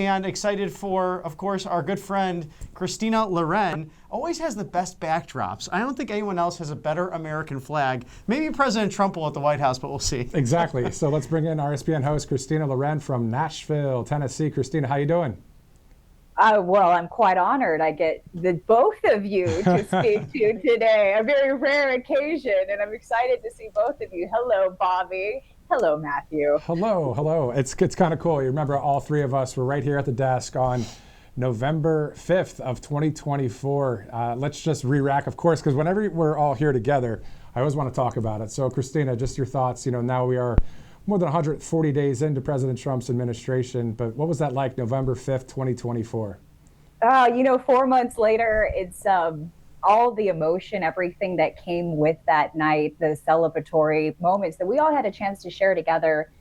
and excited for, of course, our good friend Christina Loren. Always has the best backdrops. I don't think anyone else has a better American flag. Maybe President Trump will at the White House, but we'll see. Exactly. So let's bring in RSBN host Christina Loren from Nashville, Tennessee. Christina, how you doing? Well, I'm quite honored I get the both of you to speak to today. A very rare occasion, and I'm excited to see both of you. Hello, Bobby. Hello, Matthew. Hello. It's kind of cool. You remember all three of us were right here at the desk on November 5th of 2024. Let's just re-rack, of course, because whenever we're all here together, I always want to talk about it. So, Christina, just your thoughts. Now we are more than 140 days into President Trump's administration, but what was that like, November 5th, 2024? 4 months later, it's all the emotion, everything that came with that night, the celebratory moments that we all had a chance to share together,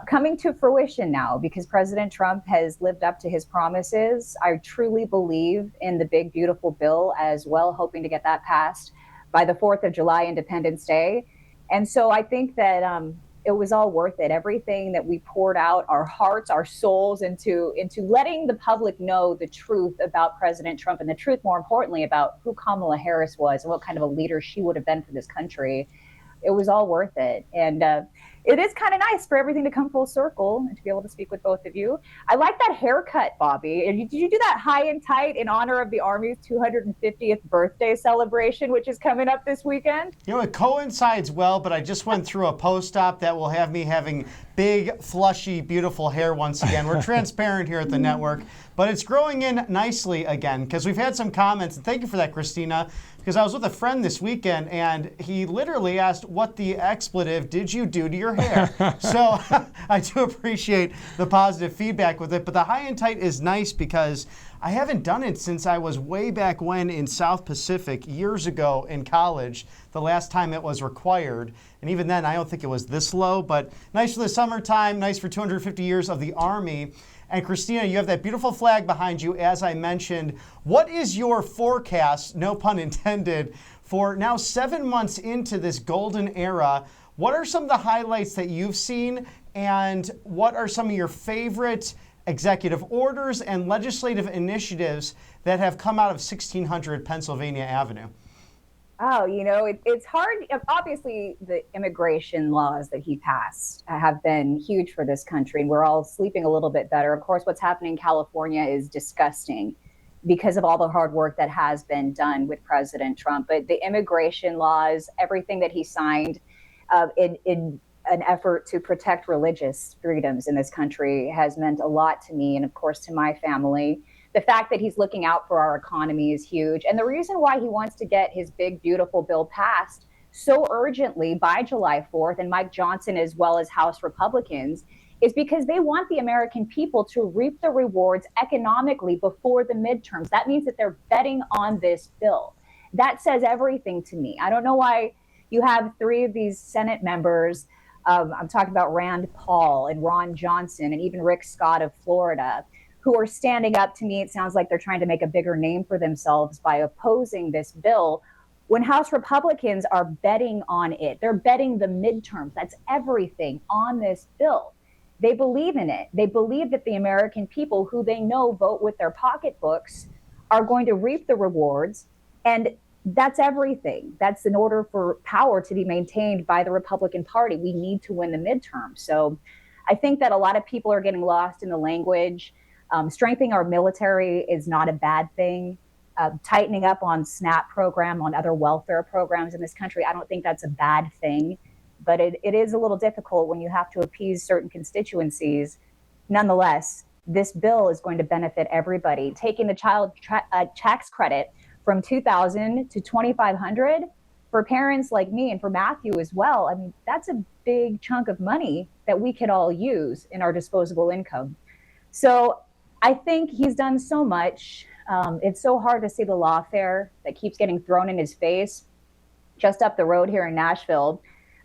coming to fruition now because President Trump has lived up to his promises. I truly believe in the big, beautiful bill as well, hoping to get that passed by the 4th of July, Independence Day. And so I think that it was all worth it. Everything that we poured out, our hearts, our souls into letting the public know the truth about President Trump and the truth, more importantly, about who Kamala Harris was and what kind of a leader she would have been for this country. It was all worth it. And it is kind of nice for everything to come full circle and to be able to speak with both of you. I like that haircut, Bobby. Did you do that high and tight in honor of the Army's 250th birthday celebration, which is coming up this weekend? It coincides well, but I just went through a post-op that will have me having big, flushy, beautiful hair once again. We're transparent here at the network, but it's growing in nicely again because we've had some comments, and thank you for that, Christina, because I was with a friend this weekend and he literally asked, what the expletive did you do to your hair? So I do appreciate the positive feedback with it, but the high and tight is nice because I haven't done it since I was way back when in South Pacific years ago in college, the last time it was required. And even then, I don't think it was this low, but nice for the summertime, nice for 250 years of the Army. And Christina, you have that beautiful flag behind you, as I mentioned. What is your forecast, no pun intended, for now 7 months into this golden era? What are some of the highlights that you've seen, and what are some of your favorite executive orders and legislative initiatives that have come out of 1600 Pennsylvania Avenue? It's hard. Obviously, the immigration laws that he passed have been huge for this country, and we're all sleeping a little bit better. Of course, what's happening in California is disgusting because of all the hard work that has been done with President Trump. But the immigration laws, everything that he signed in an effort to protect religious freedoms in this country has meant a lot to me and, of course, to my family. The fact that he's looking out for our economy is huge. And the reason why he wants to get his big, beautiful bill passed so urgently by July 4th, and Mike Johnson as well as House Republicans, is because they want the American people to reap the rewards economically before the midterms. That means that they're betting on this bill. That says everything to me. I don't know why you have three of these Senate members. I'm talking about Rand Paul and Ron Johnson and even Rick Scott of Florida, who are standing up. To me, it sounds like they're trying to make a bigger name for themselves by opposing this bill when House Republicans are betting on it. They're betting the midterms. That's everything on this bill. They believe in it. They believe that the American people, who they know vote with their pocketbooks, are going to reap the rewards. And that's everything. That's in order for power to be maintained by the Republican Party. We need to win the midterm. So I think that a lot of people are getting lost in the language. Strengthening our military is not a bad thing. Tightening up on SNAP program, on other welfare programs in this country, I don't think that's a bad thing. But it is a little difficult when you have to appease certain constituencies. Nonetheless, this bill is going to benefit everybody. Taking the child tax credit from $2,000 to $2,500 for parents like me and for Matthew as well. I mean, that's a big chunk of money that we could all use in our disposable income. So I think he's done so much. It's so hard to see the lawfare that keeps getting thrown in his face. Just up the road here in Nashville,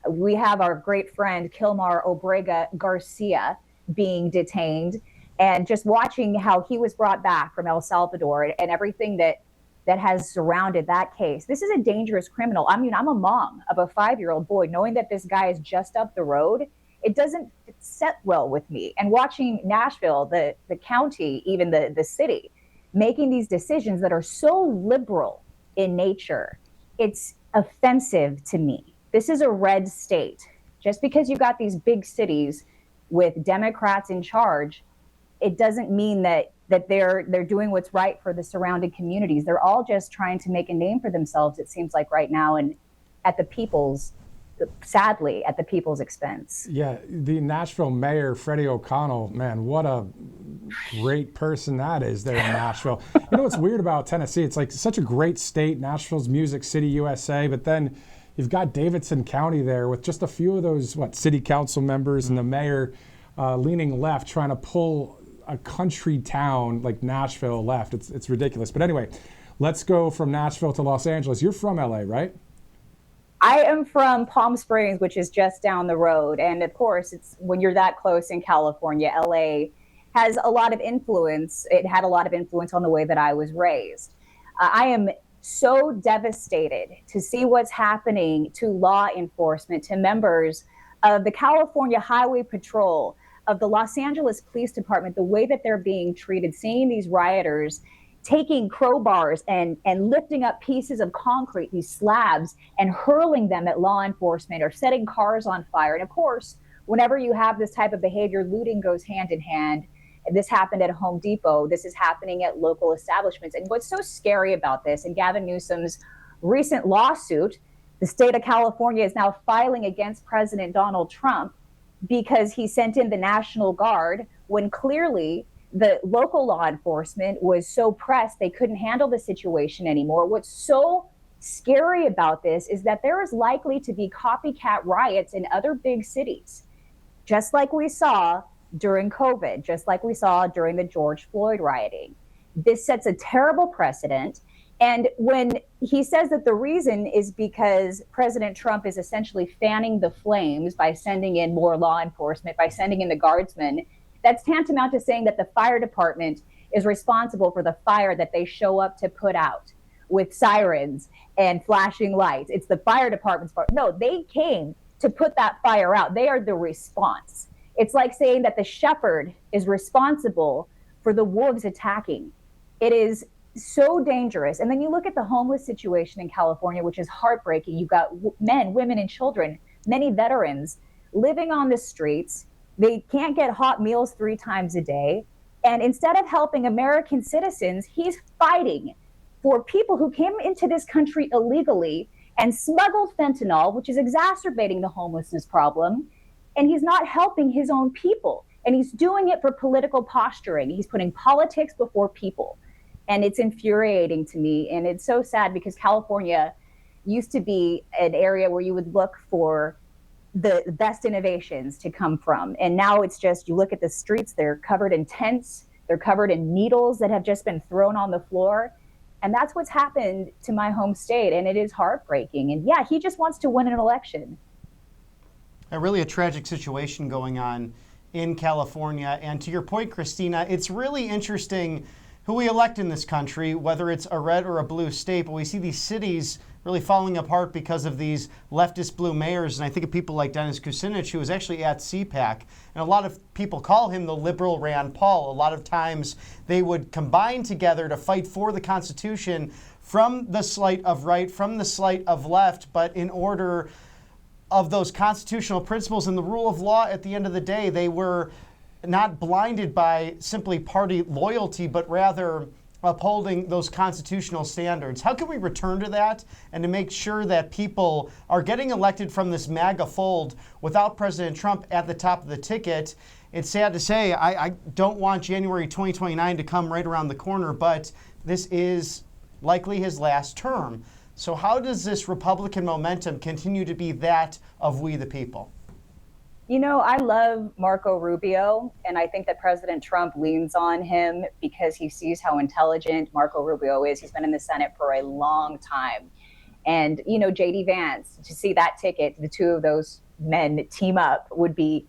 we have our great friend Kilmar Obrega Garcia being detained, and just watching how he was brought back from El Salvador and everything that has surrounded that case. This is a dangerous criminal. I mean, I'm a mom of a 5-year-old boy. Knowing that this guy is just up the road it doesn't set well with me. And watching Nashville, the county, even the city, making these decisions that are so liberal in nature, it's offensive to me. This is a red state. Just because you got these big cities with Democrats in charge, it doesn't mean that they're doing what's right for the surrounding communities. They're all just trying to make a name for themselves, it seems like right now, and sadly, at the people's expense. Yeah, the Nashville mayor, Freddie O'Connell, man, what a great person that is there in Nashville. You know what's weird about Tennessee? It's like such a great state. Nashville's Music City, USA, but then you've got Davidson County there with just a few of those, city council members and the mayor leaning left, trying to pull a country town like Nashville left. It's ridiculous. But anyway, let's go from Nashville to Los Angeles. You're from LA, right? I am from Palm Springs, which is just down the road. And of course, it's when you're that close in California, LA has a lot of influence. It had a lot of influence on the way that I was raised. I am so devastated to see what's happening to law enforcement, to members of the California Highway Patrol, of the Los Angeles Police Department, the way that they're being treated, seeing these rioters taking crowbars and lifting up pieces of concrete, these slabs, and hurling them at law enforcement or setting cars on fire. And of course, whenever you have this type of behavior, looting goes hand in hand. This happened at Home Depot. This is happening at local establishments. And what's so scary about this, and Gavin Newsom's recent lawsuit, the state of California is now filing against President Donald Trump because he sent in the National Guard when clearly the local law enforcement was so pressed they couldn't handle the situation anymore. What's so scary about this is that there is likely to be copycat riots in other big cities, just like we saw during COVID, just like we saw during the George Floyd rioting. This sets a terrible precedent. And when he says that the reason is because President Trump is essentially fanning the flames by sending in more law enforcement, by sending in the guardsmen, that's tantamount to saying that the fire department is responsible for the fire that they show up to put out with sirens and flashing lights. It's the fire department's fault. No, they came to put that fire out. They are the response. It's like saying that the shepherd is responsible for the wolves attacking. It is so dangerous. And then you look at the homeless situation in California, which is heartbreaking. You've got men, women, and children, many veterans living on the streets. They can't get hot meals 3 times a day. And instead of helping American citizens, he's fighting for people who came into this country illegally and smuggled fentanyl, which is exacerbating the homelessness problem. And he's not helping his own people. And he's doing it for political posturing. He's putting politics before people. And it's infuriating to me. And it's so sad because California used to be an area where you would look for the best innovations to come from. And now it's just, you look at the streets, they're covered in tents, they're covered in needles that have just been thrown on the floor. And that's what's happened to my home state. And it is heartbreaking. And yeah, he just wants to win an election. Really a tragic situation going on in California. And to your point, Christina, it's really interesting who we elect in this country, whether it's a red or a blue state, but we see these cities really falling apart because of these leftist blue mayors. And I think of people like Dennis Kucinich, who was actually at CPAC. And a lot of people call him the liberal Rand Paul. A lot of times they would combine together to fight for the Constitution from the slight of right, from the slight of left, but in order of those constitutional principles and the rule of law at the end of the day, they were not blinded by simply party loyalty, but rather upholding those constitutional standards. How can we return to that and to make sure that people are getting elected from this MAGA fold without President Trump at the top of the ticket? It's sad to say, I don't want January 2029 to come right around the corner, but this is likely his last term. So how does this Republican momentum continue to be that of we the people? You know, I love Marco Rubio, and I think that President Trump leans on him because he sees how intelligent Marco Rubio is. He's been in the Senate for a long time. And, you know, J.D. Vance, to see that ticket, the two of those men team up would be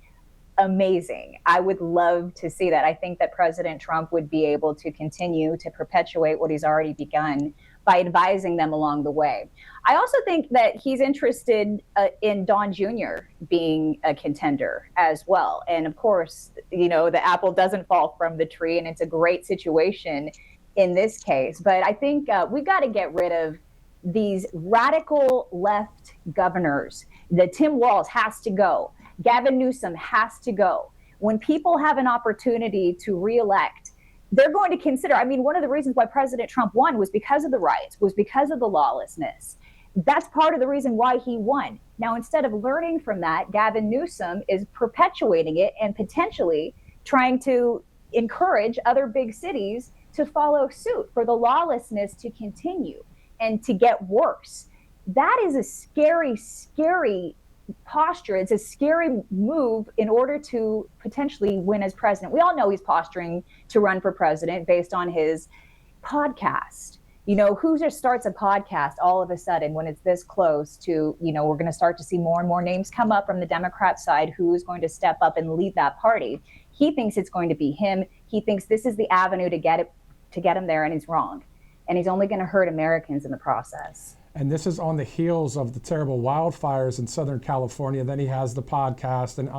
amazing. I would love to see that. I think that President Trump would be able to continue to perpetuate what he's already begun by advising them along the way. I also think that he's interested in Don Jr. being a contender as well. And of course, the apple doesn't fall from the tree, and it's a great situation in this case. But I think we've got to get rid of these radical left governors. The Tim Walz has to go. Gavin Newsom has to go. When people have an opportunity to reelect, they're going to consider. I mean, one of the reasons why President Trump won was because of the riots, was because of the lawlessness. That's part of the reason why he won. Now, instead of learning from that, Gavin Newsom is perpetuating it and potentially trying to encourage other big cities to follow suit, for the lawlessness to continue and to get worse. That is a scary, scary posture. It's a scary move in order to potentially win as president. We all know he's posturing to run for president based on his podcast. Who just starts a podcast all of a sudden when it's this close to, we're going to start to see more and more names come up from the Democrat side who's going to step up and lead that party. He thinks it's going to be him. He thinks this is the avenue to get him there, and he's wrong. And he's only going to hurt Americans in the process. And this is on the heels of the terrible wildfires in Southern California. Then he has the podcast. And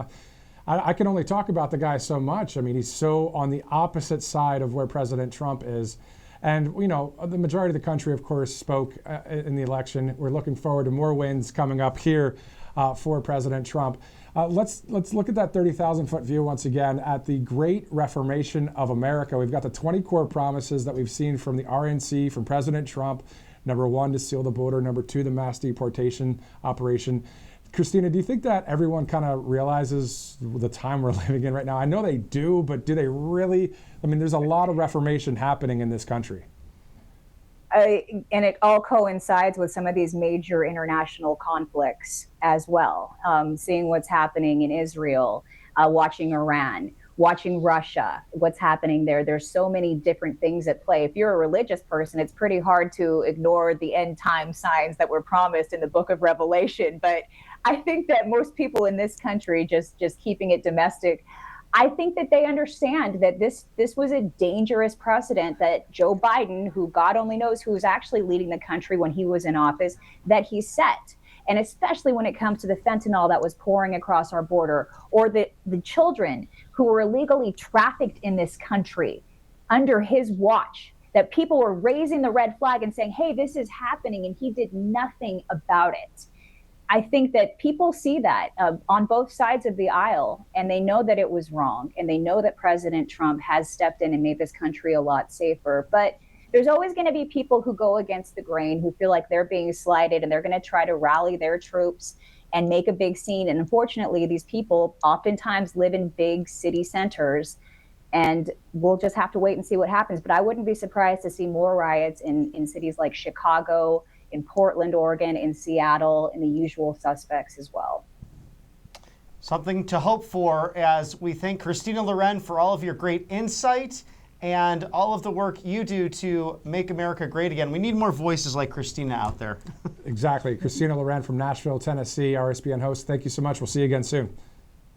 I can only talk about the guy so much. I mean, he's so on the opposite side of where President Trump is. And, the majority of the country, of course, spoke in the election. We're looking forward to more wins coming up here for President Trump. Let's look at that 30,000-foot view once again at the Great Reformation of America. We've got the 20 core promises that we've seen from the RNC, from President Trump. Number 1, to seal the border. Number 2, the mass deportation operation. Christina, do you think that everyone kind of realizes the time we're living in right now? I know they do, but do they really? I mean, there's a lot of reformation happening in this country. And it all coincides with some of these major international conflicts as well. Seeing what's happening in Israel, watching Iran, watching Russia, what's happening there. There's so many different things at play. If you're a religious person, it's pretty hard to ignore the end time signs that were promised in the book of Revelation. But I think that most people in this country, just keeping it domestic, I think that they understand that this was a dangerous precedent that Joe Biden, who God only knows who was actually leading the country when he was in office, that he set. And especially when it comes to the fentanyl that was pouring across our border, or the children who were illegally trafficked in this country under his watch, that people were raising the red flag and saying, hey, this is happening, and he did nothing about it. I think that people see that on both sides of the aisle, and they know that it was wrong, and they know that President Trump has stepped in and made this country a lot safer. But there's always going to be people who go against the grain, who feel like they're being slighted, and they're going to try to rally their troops and make a big scene. And unfortunately, these people oftentimes live in big city centers, and we'll just have to wait and see what happens. But I wouldn't be surprised to see more riots in cities like Chicago, in Portland, Oregon, in Seattle, and the usual suspects as well. Something to hope for, as we thank Christina Loren for all of your great insight and all of the work you do to make America great again. We need more voices like Christina out there. Exactly. Christina Loren from Nashville, Tennessee, RSBN host. Thank you so much. We'll see you again soon.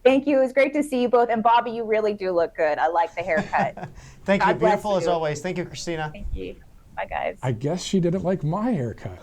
Thank you. It was great to see you both. And Bobby, you really do look good. I like the haircut. Thank you. Beautiful as always. Thank you, Christina. Thank you. Bye, guys. I guess she didn't like my haircut.